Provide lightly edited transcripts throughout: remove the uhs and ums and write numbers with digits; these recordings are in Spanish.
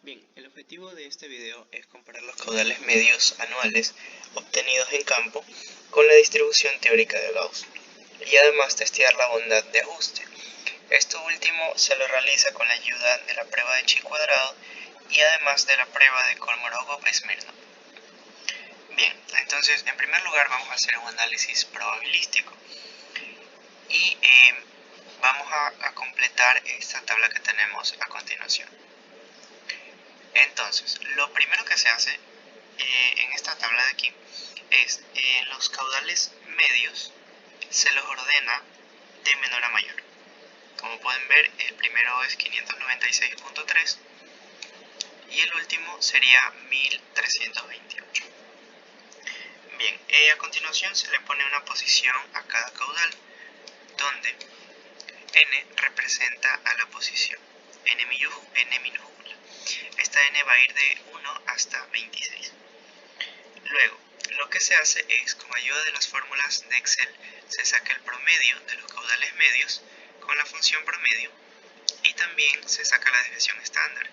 Bien, el objetivo de este video es comparar los caudales medios anuales obtenidos en campo con la distribución teórica de Gauss y además testear la bondad de ajuste. Esto último se lo realiza con la ayuda de la prueba de chi cuadrado y además de la prueba de Kolmogorov-Smirnov. Bien, entonces en primer lugar vamos a hacer un análisis probabilístico y vamos a completar esta tabla que tenemos a continuación. Entonces, lo primero que se hace en esta tabla de aquí es los caudales medios se los ordena de menor a mayor. Como pueden ver, el primero es 596.3 y el último sería 1328. Bien, a continuación se le pone una posición a cada caudal, donde n representa a la posición n minúscula. Esta n va a ir de 1 hasta 26. Luego, lo que se hace es, con ayuda de las fórmulas de Excel, se saca el promedio de los caudales medios con la función promedio y también se saca la desviación estándar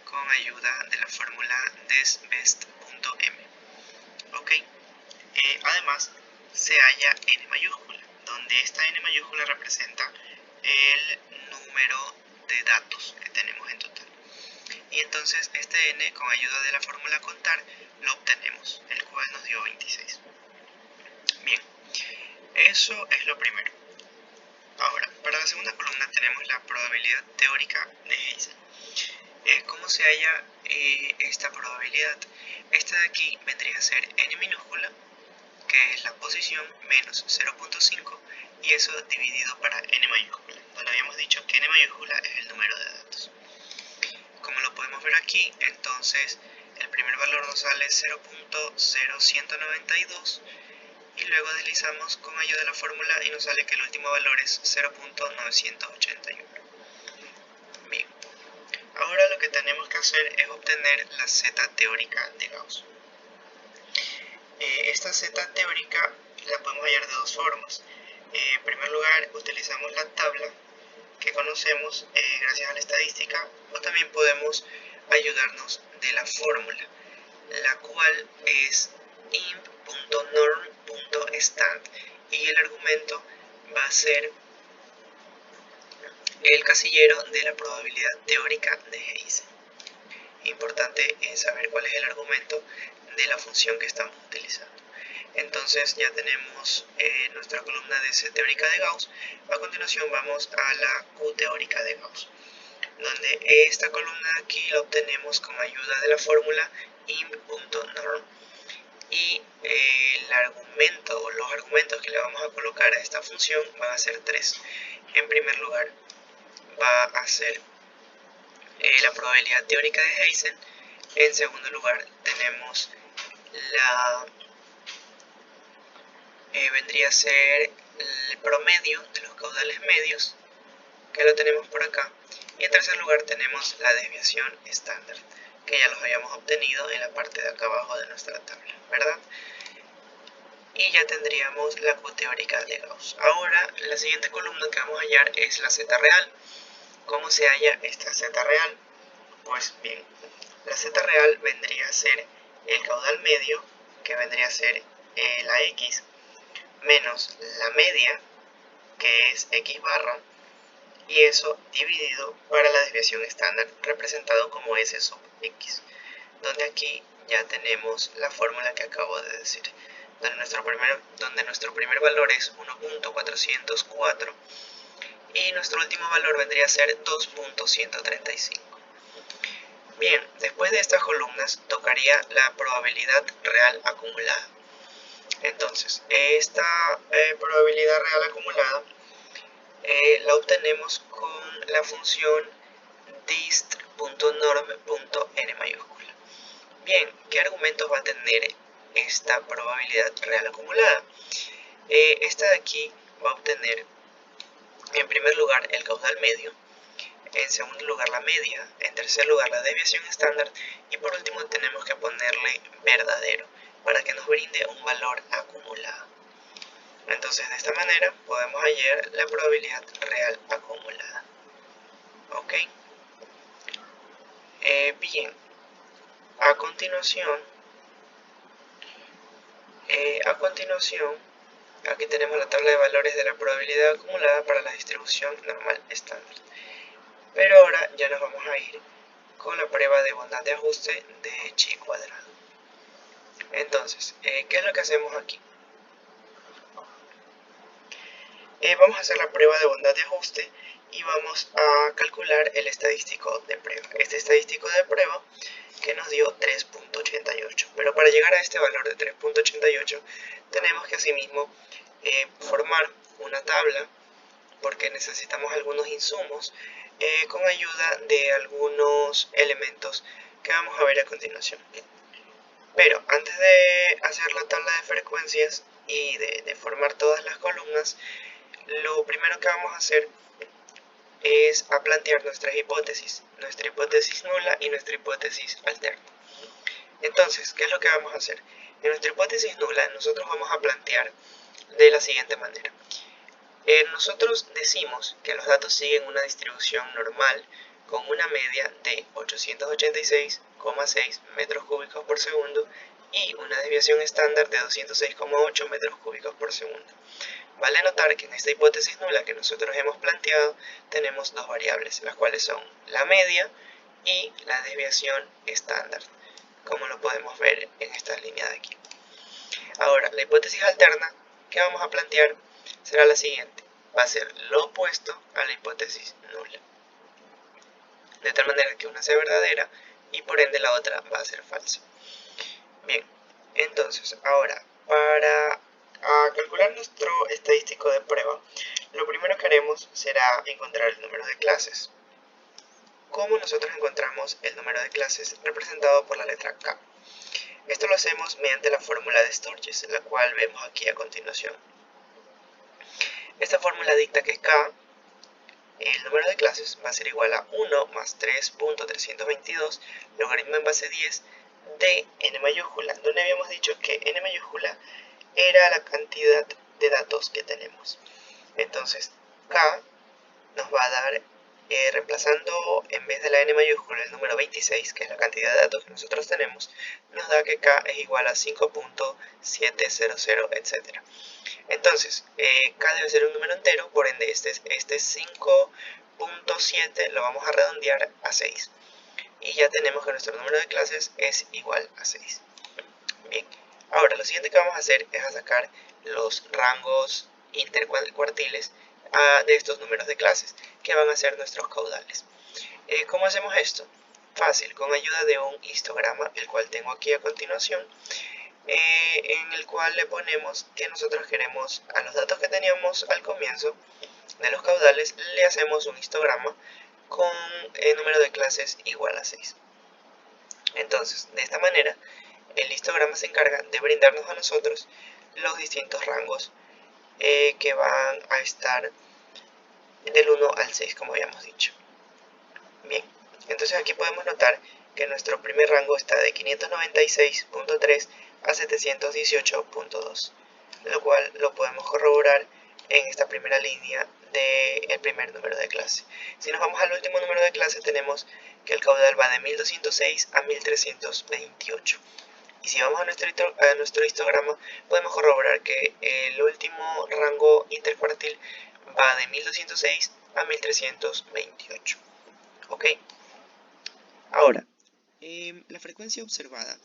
con ayuda de la fórmula desbest.m. ¿Ok? Además, se halla n mayúscula, donde esta n mayúscula representa el número de datos que tenemos en total. Y entonces este n, con ayuda de la fórmula contar, lo obtenemos, el cual nos dio 26. Bien, eso es lo primero. Ahora, para la segunda columna tenemos la probabilidad teórica de Heysen. ¿Cómo se halla esta probabilidad? Esta de aquí vendría a ser n minúscula, que es la posición, menos 0.5, y eso dividido para n mayúscula, donde habíamos dicho que n mayúscula es el número de datos. Como lo podemos ver aquí, entonces el primer valor nos sale 0.0192 y luego deslizamos con ayuda de la fórmula y nos sale que el último valor es 0.981. Bien, ahora lo que tenemos que hacer es obtener la z teórica de Gauss. Esta z teórica la podemos hallar de dos formas. En primer lugar, utilizamos la tabla que conocemos gracias a la estadística, o también podemos ayudarnos de la fórmula, la cual es imp.norm.stand, y el argumento va a ser el casillero de la probabilidad teórica de Heysen. Importante es saber cuál es el argumento de la función que estamos utilizando. Entonces ya tenemos nuestra columna de C teórica de Gauss. A continuación vamos a la Q teórica de Gauss, donde esta columna de aquí la obtenemos con ayuda de la fórmula imp.norm. Y el argumento o los argumentos que le vamos a colocar a esta función van a ser tres. En primer lugar va a ser la probabilidad teórica de Heysen. En segundo lugar tenemos vendría a ser el promedio de los caudales medios, que lo tenemos por acá. Y en tercer lugar tenemos la desviación estándar, que ya los habíamos obtenido en la parte de acá abajo de nuestra tabla, ¿verdad? Y ya tendríamos la Q teórica de Gauss. Ahora la siguiente columna que vamos a hallar es la Z real. ¿Cómo se halla esta Z real? Pues bien, la Z real vendría a ser el caudal medio, que vendría a ser la X, menos la media, que es X barra, y eso dividido para la desviación estándar, representado como S sub X, donde aquí ya tenemos la fórmula que acabo de decir, donde nuestro primer valor es 1.404 y nuestro último valor vendría a ser 2.135. Bien, después de estas columnas tocaría la probabilidad real acumulada. Entonces, esta probabilidad real acumulada la obtenemos con la función dist.norm.n mayúscula. Bien, ¿qué argumentos va a tener esta probabilidad real acumulada? Esta de aquí va a obtener en primer lugar el caudal medio, en segundo lugar la media, en tercer lugar la desviación estándar y por último tenemos que ponerle verdadero para que nos brinde un valor acumulado. Entonces de esta manera podemos hallar la probabilidad real acumulada. ¿Ok? Bien, a continuación, aquí tenemos la tabla de valores de la probabilidad acumulada para la distribución normal estándar. Pero ahora ya nos vamos a ir con la prueba de bondad de ajuste de chi cuadrado. Entonces, ¿qué es lo que hacemos aquí? Vamos a hacer la prueba de bondad de ajuste y vamos a calcular el estadístico de prueba. Este estadístico de prueba que nos dio 3.88. Pero para llegar a este valor de 3.88 tenemos que asimismo formar una tabla, porque necesitamos algunos insumos con ayuda de algunos elementos que vamos a ver a continuación. Pero antes de hacer la tabla de frecuencias y de formar todas las columnas, lo primero que vamos a hacer es a plantear nuestra hipótesis nula y nuestra hipótesis alterna. Entonces, ¿qué es lo que vamos a hacer? En nuestra hipótesis nula nosotros vamos a plantear de la siguiente manera. Nosotros decimos que los datos siguen una distribución normal con una media de 886,6 metros cúbicos por segundo y una desviación estándar de 206,8 metros cúbicos por segundo. Vale notar que en esta hipótesis nula que nosotros hemos planteado tenemos dos variables, las cuales son la media y la desviación estándar, como lo podemos ver en esta línea de aquí. Ahora, la hipótesis alterna que vamos a plantear será la siguiente. Va a ser lo opuesto a la hipótesis nula, de tal manera que una sea verdadera y por ende la otra va a ser falsa. Bien, entonces ahora para calcular nuestro estadístico de prueba, lo primero que haremos será encontrar el número de clases. ¿Cómo nosotros encontramos el número de clases representado por la letra K? Esto lo hacemos mediante la fórmula de Sturges, la cual vemos aquí a continuación. Esta fórmula dicta que K, el número de clases, va a ser igual a 1 más 3.322 logaritmo en base 10 de n mayúscula, donde habíamos dicho que n mayúscula era la cantidad de datos que tenemos. Entonces, K nos va a dar, reemplazando en vez de la n mayúscula el número 26, que es la cantidad de datos que nosotros tenemos, nos da que K es igual a 5.700, etc. Entonces, K debe ser un número entero, por ende este 5.7 lo vamos a redondear a 6. Y ya tenemos que nuestro número de clases es igual a 6. Bien, ahora lo siguiente que vamos a hacer es a sacar los rangos intercuartiles de estos números de clases, que van a ser nuestros caudales. ¿Cómo hacemos esto? Fácil, con ayuda de un histograma, el cual tengo aquí a continuación, en el cual le ponemos que nosotros queremos a los datos que teníamos al comienzo de los caudales, le hacemos un histograma con el número de clases igual a 6. Entonces, de esta manera, el histograma se encarga de brindarnos a nosotros los distintos rangos que van a estar del 1 al 6, como habíamos dicho. Bien, entonces aquí podemos notar que nuestro primer rango está de 596.3 a 718.2, lo cual lo podemos corroborar en esta primera línea del primer número de clase. Si nos vamos al último número de clase, tenemos que el caudal va de 1206 a 1328. Y si vamos a nuestro histograma, podemos corroborar que el último rango intercuartil va de 1206 a 1328. ¿Ok? Ahora, la frecuencia observada.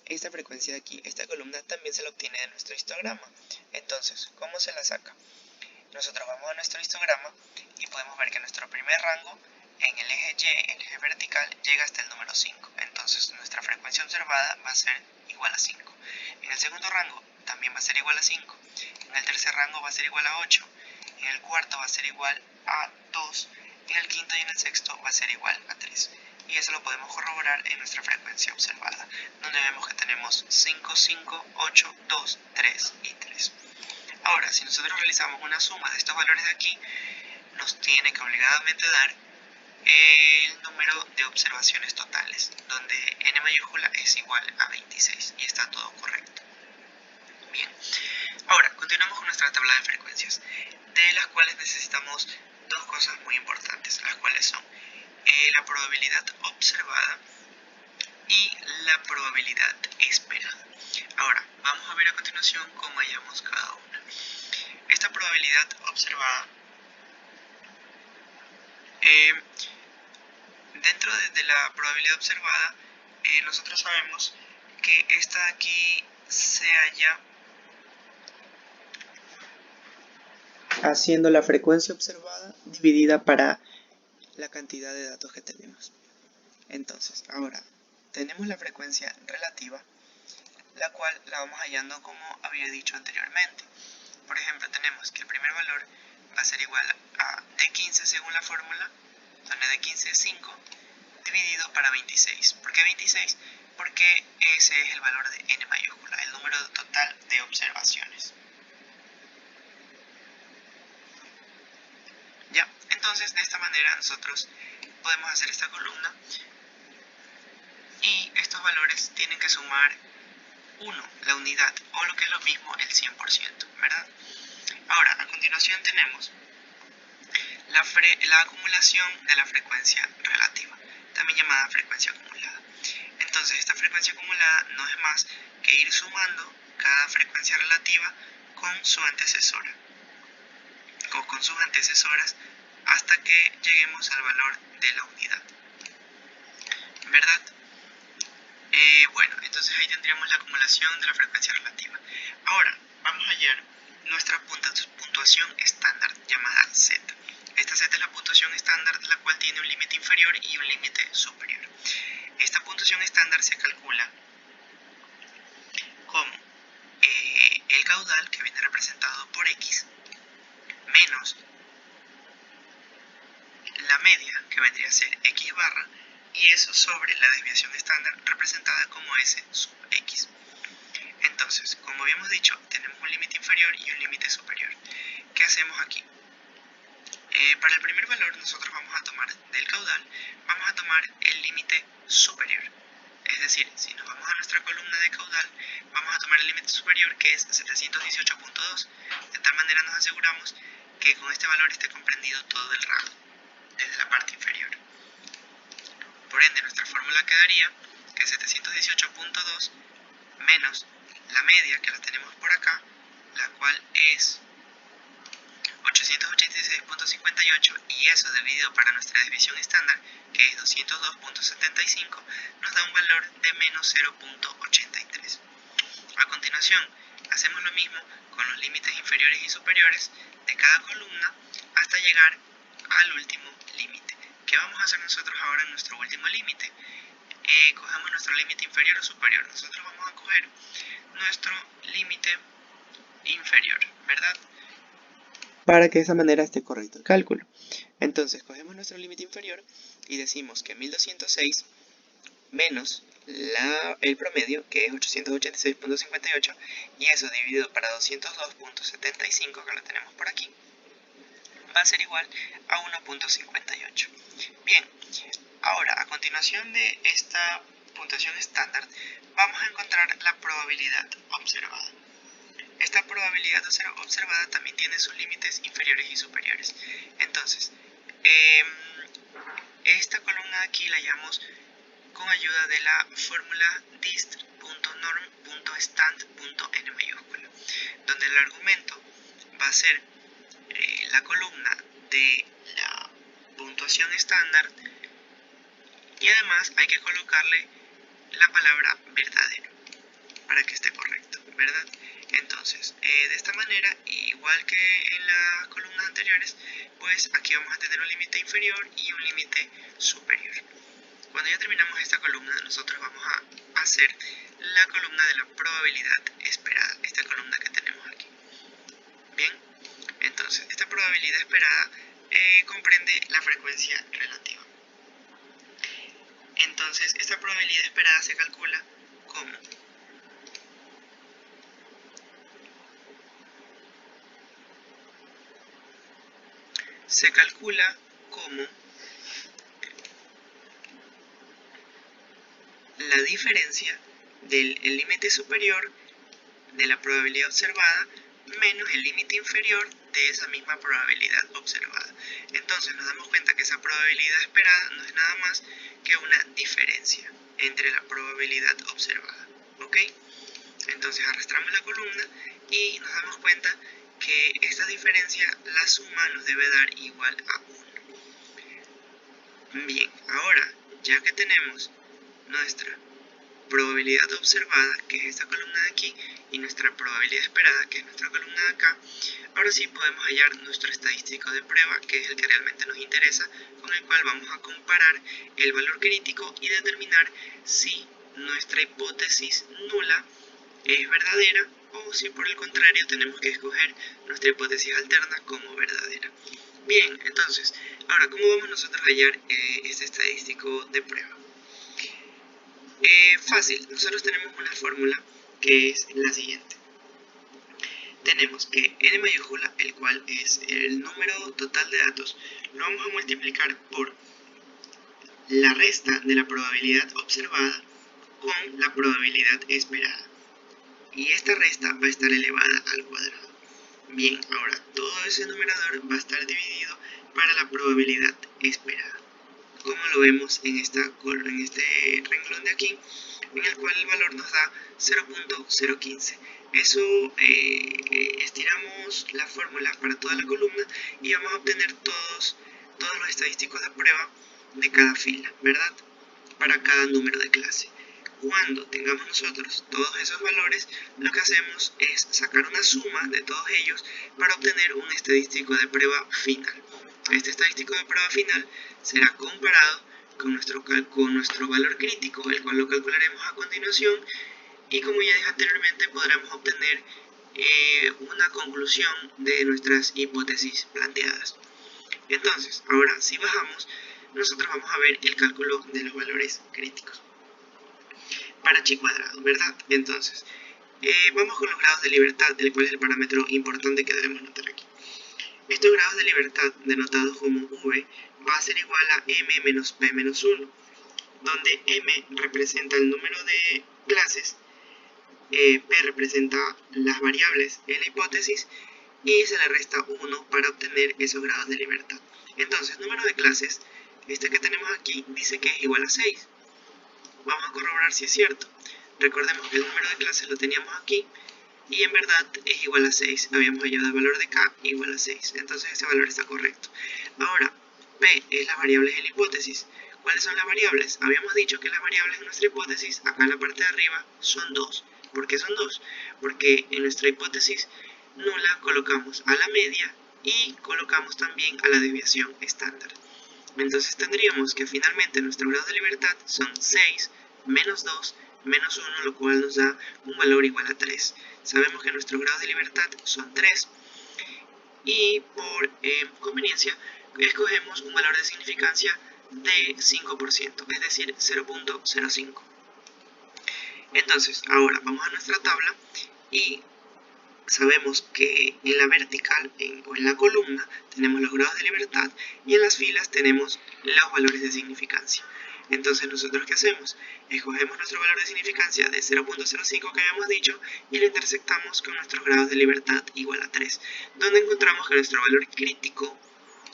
Esta frecuencia de aquí, esta columna, también se la obtiene de nuestro histograma. Entonces, ¿cómo se la saca? Nosotros vamos a nuestro histograma y podemos ver que nuestro primer rango en el eje Y, el eje vertical, llega hasta el número 5. Entonces nuestra frecuencia observada va a ser igual a 5. En el segundo rango también va a ser igual a 5. En el tercer rango va a ser igual a 8. En el cuarto va a ser igual a 2. En el quinto y en el sexto va a ser igual a 3. Y eso lo podemos corroborar en nuestra frecuencia observada, donde vemos que tenemos 5, 5, 8, 2, 3 y 3. Ahora, si nosotros realizamos una suma de estos valores de aquí, nos tiene que obligadamente dar el número de observaciones totales, donde n mayúscula es igual a 26 y está todo correcto. Bien, ahora continuamos con nuestra tabla de frecuencias, de las cuales necesitamos dos cosas muy importantes, las cuales son la probabilidad observada y la probabilidad esperada. Ahora, vamos a ver a continuación cómo hallamos cada una. Esta probabilidad observada, dentro de la probabilidad observada, nosotros sabemos que esta de aquí se halla haciendo la frecuencia observada dividida para la cantidad de datos que tenemos. Entonces, ahora tenemos la frecuencia relativa, la cual la vamos hallando como había dicho anteriormente. Por ejemplo, tenemos que el primer valor va a ser igual a D15 según la fórmula, donde D15 es 5, dividido para 26. ¿Por qué 26? Porque ese es el valor de n mayúscula, el número total de observaciones. Ya, entonces de esta manera nosotros podemos hacer esta columna y estos valores tienen que sumar 1, la unidad, o lo que es lo mismo, el 100%, ¿verdad? Ahora, a continuación tenemos la acumulación de la frecuencia relativa, también llamada frecuencia acumulada. Entonces, esta frecuencia acumulada no es más que ir sumando cada frecuencia relativa con su antecesora, con sus antecesoras, hasta que lleguemos al valor de la unidad, ¿verdad? Bueno, entonces ahí tendríamos la acumulación de la frecuencia relativa. Ahora, vamos a hallar nuestra puntuación estándar, llamada Z. Esta Z es la puntuación estándar, la cual tiene un límite inferior y un límite superior. Esta puntuación estándar se calcula como el caudal, que viene representado por X, menos la media, que vendría a ser X barra, y eso sobre la desviación estándar, representada como S sub X. Entonces, como habíamos dicho, tenemos un límite inferior y un límite superior. ¿Qué hacemos aquí? Para el primer valor nosotros vamos a tomar del caudal, vamos a tomar el límite superior. Es decir, si nos vamos a nuestra columna de caudal, vamos a tomar el límite superior, que es 718.2. De tal manera nos aseguramos que con este valor esté comprendido todo el rango, desde la parte inferior. Por ende, nuestra fórmula quedaría que 718.2 menos la media, que la tenemos por acá, la cual es 886.58, y eso dividido para nuestra desviación estándar, que es 202.75, nos da un valor de menos 0.83. A continuación, hacemos lo mismo con los límites inferiores y superiores de cada columna hasta llegar al último límite. ¿Qué vamos a hacer nosotros ahora en nuestro último límite? Cogemos nuestro límite inferior o superior. Nosotros vamos a coger nuestro límite inferior, ¿verdad? Para que de esa manera esté correcto el cálculo. Entonces, cogemos nuestro límite inferior y decimos que 1206 menos el promedio, que es 886.58, y eso dividido para 202.75, que lo tenemos por aquí, va a ser igual a 1.58. Bien, ahora a continuación de esta puntuación estándar, vamos a encontrar la probabilidad observada. Esta probabilidad observada también tiene sus límites inferiores y superiores. Entonces, esta columna de aquí la llamamos con ayuda de la fórmula dist.norm.stand.n mayúscula, donde el argumento va a ser la columna de la puntuación estándar, y además hay que colocarle la palabra verdadero para que esté correcto, ¿verdad? Entonces, de esta manera, igual que en las columnas anteriores, pues aquí vamos a tener un límite inferior y un límite superior. Cuando ya terminamos esta columna, nosotros vamos a hacer la columna de la probabilidad esperada, esta columna que tenemos aquí. Bien, entonces esta probabilidad esperada comprende la frecuencia relativa. Entonces, esta probabilidad esperada se calcula como la diferencia del límite superior de la probabilidad observada menos el límite inferior de esa misma probabilidad observada. Entonces nos damos cuenta que esa probabilidad esperada no es nada más que una diferencia entre la probabilidad observada. ¿Ok? Entonces arrastramos la columna y nos damos cuenta que esta diferencia, la suma nos debe dar igual a 1. Bien, ahora ya que tenemos nuestra probabilidad observada, que es esta columna de aquí, y nuestra probabilidad esperada, que es nuestra columna de acá, ahora sí podemos hallar nuestro estadístico de prueba, que es el que realmente nos interesa, con el cual vamos a comparar el valor crítico y determinar si nuestra hipótesis nula es verdadera o si por el contrario tenemos que escoger nuestra hipótesis alterna como verdadera. Bien, entonces, ahora, ¿cómo vamos nosotros a hallar este estadístico de prueba? Fácil, nosotros tenemos una fórmula que es la siguiente. Tenemos que n mayúscula, el cual es el número total de datos, lo vamos a multiplicar por la resta de la probabilidad observada con la probabilidad esperada. Y esta resta va a estar elevada al cuadrado. Bien, ahora todo ese numerador va a estar dividido para la probabilidad esperada, como lo vemos en este renglón de aquí, en el cual el valor nos da 0.015. Eso estiramos la fórmula para toda la columna y vamos a obtener todos los estadísticos de prueba de cada fila, ¿verdad? Para cada número de clase. Cuando tengamos nosotros todos esos valores, lo que hacemos es sacar una suma de todos ellos para obtener un estadístico de prueba final. Este estadístico de prueba final será comparado con nuestro valor crítico, el cual lo calcularemos a continuación, y como ya dije anteriormente, podremos obtener una conclusión de nuestras hipótesis planteadas. Entonces, ahora si bajamos, nosotros vamos a ver el cálculo de los valores críticos para chi cuadrado, ¿verdad? Entonces, vamos con los grados de libertad, el cual es el parámetro importante que debemos notar aquí. Estos grados de libertad, denotados como v, va a ser igual a m menos p menos 1, donde m representa el número de clases, p representa las variables en la hipótesis, y se le resta 1 para obtener esos grados de libertad. Entonces, número de clases, este que tenemos aquí, dice que es igual a 6. Vamos a corroborar si es cierto. Recordemos que el número de clases lo teníamos aquí y en verdad es igual a 6. Habíamos hallado el valor de k igual a 6. Entonces ese valor está correcto. Ahora, p es las variables en la hipótesis. ¿Cuáles son las variables? Habíamos dicho que las variables en nuestra hipótesis, acá en la parte de arriba, son 2. ¿Por qué son 2? Porque en nuestra hipótesis nula colocamos a la media y colocamos también a la desviación estándar. Entonces tendríamos que finalmente nuestro grado de libertad son 6 menos 2 menos 1, lo cual nos da un valor igual a 3. Sabemos que nuestros grados de libertad son 3 y por conveniencia escogemos un valor de significancia de 5%, es decir, 0.05. Entonces, ahora vamos a nuestra tabla y sabemos que en la vertical o en la columna tenemos los grados de libertad y en las filas tenemos los valores de significancia. Entonces nosotros ¿qué hacemos? Escogemos nuestro valor de significancia de 0.05 que habíamos dicho y lo intersectamos con nuestros grados de libertad igual a 3, donde encontramos que nuestro valor crítico,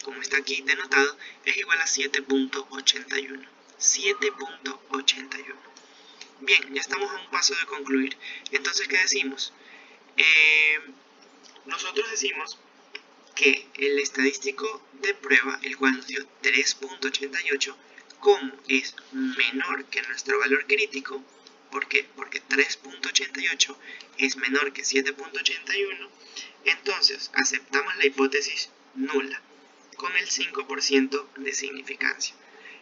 como está aquí denotado, es igual a 7.81. 7.81. Bien, ya estamos a un paso de concluir. Entonces, ¿qué decimos? Nosotros decimos que el estadístico de prueba, el cual nos dio 3.88, como es menor que nuestro valor crítico, ¿por qué? Porque 3.88 es menor que 7.81, entonces aceptamos la hipótesis nula con el 5% de significancia.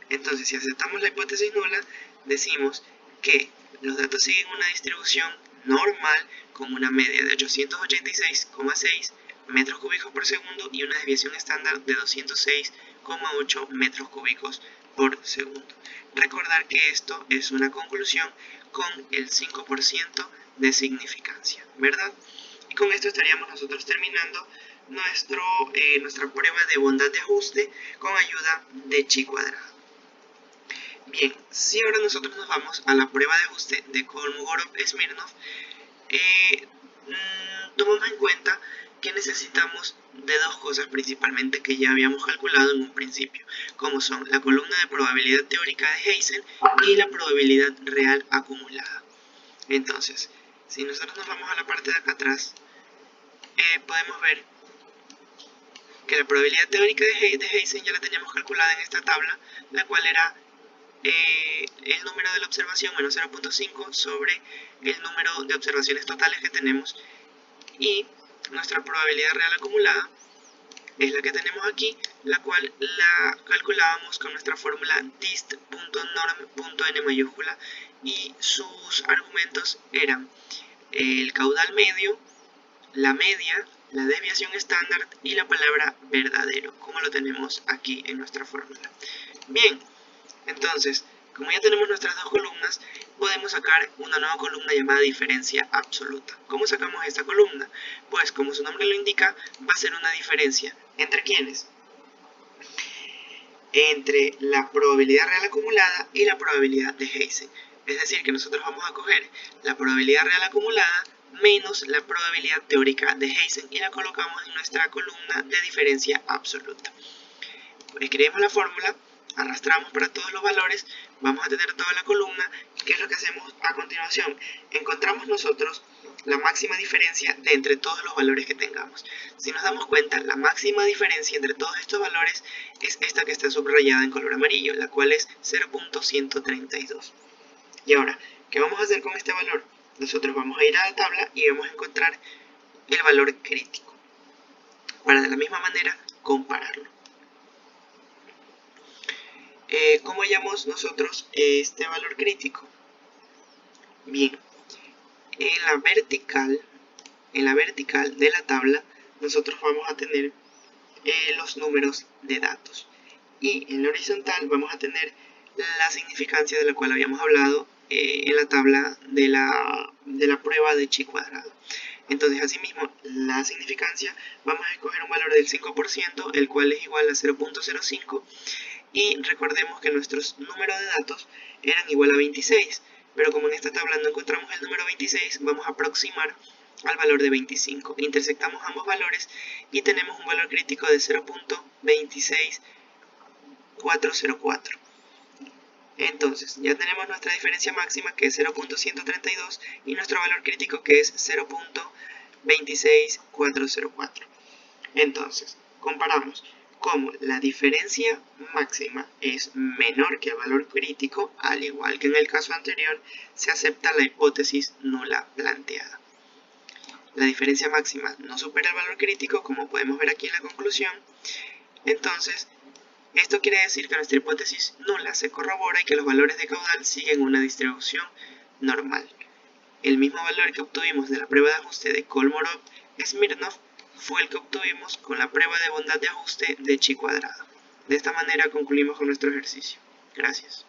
Entonces, si aceptamos la hipótesis nula, decimos que los datos siguen una distribución normal con una media de 886,6 metros cúbicos por segundo y una desviación estándar de 206,8 metros cúbicos por segundo. Recordar que esto es una conclusión con el 5% de significancia, ¿verdad? Y con esto estaríamos nosotros terminando nuestra prueba de bondad de ajuste con ayuda de chi cuadrado. Bien, si ahora nosotros nos vamos a la prueba de ajuste de Kolmogorov-Smirnov, tomamos en cuenta que necesitamos de dos cosas principalmente que ya habíamos calculado en un principio, como son la columna de probabilidad teórica de Heysen y la probabilidad real acumulada. Entonces, si nosotros nos vamos a la parte de acá atrás, podemos ver que la probabilidad teórica de Heysen ya la teníamos calculada en esta tabla, la cual era el número de la observación menos 0.5 sobre el número de observaciones totales que tenemos, y nuestra probabilidad real acumulada es la que tenemos aquí, la cual la calculábamos con nuestra fórmula dist.norm.n mayúscula, y sus argumentos eran el caudal medio, la media, la desviación estándar y la palabra verdadero, como lo tenemos aquí en nuestra fórmula. Bien, entonces, como ya tenemos nuestras dos columnas, podemos sacar una nueva columna llamada diferencia absoluta. ¿Cómo sacamos esta columna? Pues, como su nombre lo indica, va a ser una diferencia. ¿Entre quiénes? Entre la probabilidad real acumulada y la probabilidad de Heysen. Es decir, que nosotros vamos a coger la probabilidad real acumulada menos la probabilidad teórica de Heysen y la colocamos en nuestra columna de diferencia absoluta. Escribimos la fórmula, arrastramos para todos los valores, vamos a tener toda la columna. ¿Qué es lo que hacemos a continuación? Encontramos nosotros la máxima diferencia de entre todos los valores que tengamos. Si nos damos cuenta, la máxima diferencia entre todos estos valores es esta que está subrayada en color amarillo, la cual es 0.132. Y ahora, ¿qué vamos a hacer con este valor? Nosotros vamos a ir a la tabla y vamos a encontrar el valor crítico, para de la misma manera compararlo. ¿Cómo hallamos nosotros este valor crítico? Bien, en la vertical de la tabla nosotros vamos a tener los números de datos, y en la horizontal vamos a tener la significancia de la cual habíamos hablado en la tabla de la prueba de chi cuadrado. Entonces, asimismo, la significancia, vamos a escoger un valor del 5%, el cual es igual a 0.05, y recordemos que nuestros números de datos eran igual a 26, pero como en esta tabla no encontramos el número 26, vamos a aproximar al valor de 25. Intersectamos ambos valores y tenemos un valor crítico de 0.26404. Entonces, ya tenemos nuestra diferencia máxima, que es 0.132, y nuestro valor crítico, que es 0.26404. Entonces, comparamos cómo la diferencia máxima es menor que el valor crítico. Al igual que en el caso anterior, se acepta la hipótesis nula planteada. La diferencia máxima no supera el valor crítico, como podemos ver aquí en la conclusión. Entonces, esto quiere decir que nuestra hipótesis nula se corrobora y que los valores de caudal siguen una distribución normal. El mismo valor que obtuvimos de la prueba de ajuste de Kolmogorov-Smirnov fue el que obtuvimos con la prueba de bondad de ajuste de chi cuadrado. De esta manera concluimos con nuestro ejercicio. Gracias.